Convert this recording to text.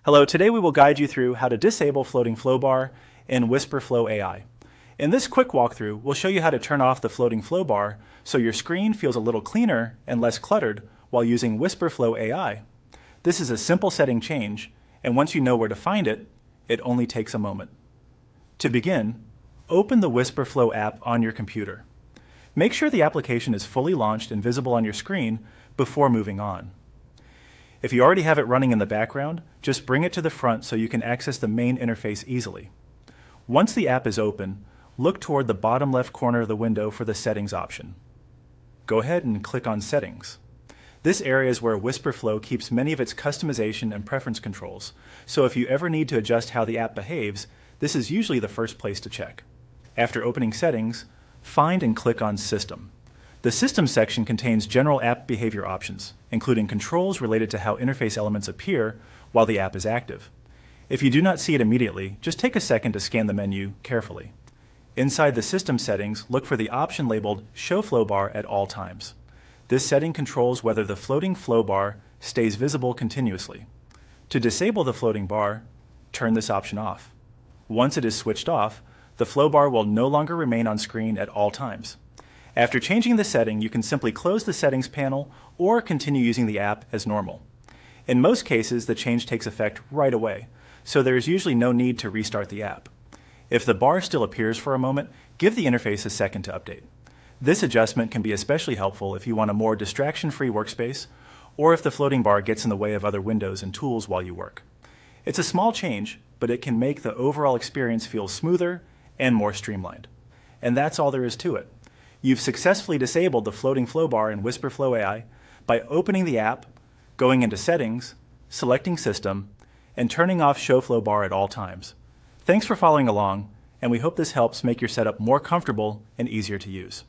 Hello, today we will guide you through how to disable floating flow bar in Wispr Flow AI. In this quick walkthrough, we'll show you how to turn off the floating flow bar so your screen feels a little cleaner and less cluttered while using Wispr Flow AI. This is a simple setting change, and once you know where to find it, it only takes a moment. To begin, open the Wispr Flow app on your computer. Make sure the application is fully launched and visible on your screen before moving on. If you already have it running in the background, just bring it to the front so you can access the main interface easily. Once the app is open, look toward the bottom left corner of the window for the Settings option. Go ahead and click on Settings. This area is where Wispr Flow keeps many of its customization and preference controls, so if you ever need to adjust how the app behaves, this is usually the first place to check. After opening Settings, find and click on System. The System section contains general app behavior options, including controls related to how interface elements appear while the app is active. If you do not see it immediately, just take a second to scan the menu carefully. Inside the System settings, look for the option labeled Show Flow Bar at all times. This setting controls whether the floating flow bar stays visible continuously. To disable the floating bar, turn this option off. Once it is switched off, the flow bar will no longer remain on screen at all times. After changing the setting, you can simply close the Settings panel or continue using the app as normal. In most cases, the change takes effect right away, so there is usually no need to restart the app. If the bar still appears for a moment, give the interface a second to update. This adjustment can be especially helpful if you want a more distraction-free workspace or if the floating bar gets in the way of other windows and tools while you work. It's a small change, but it can make the overall experience feel smoother and more streamlined. And that's all there is to it. You've successfully disabled the floating flow bar in Wispr Flow AI by opening the app, going into Settings, selecting System, and turning off Show Flow Bar at all times. Thanks for following along, and we hope this helps make your setup more comfortable and easier to use.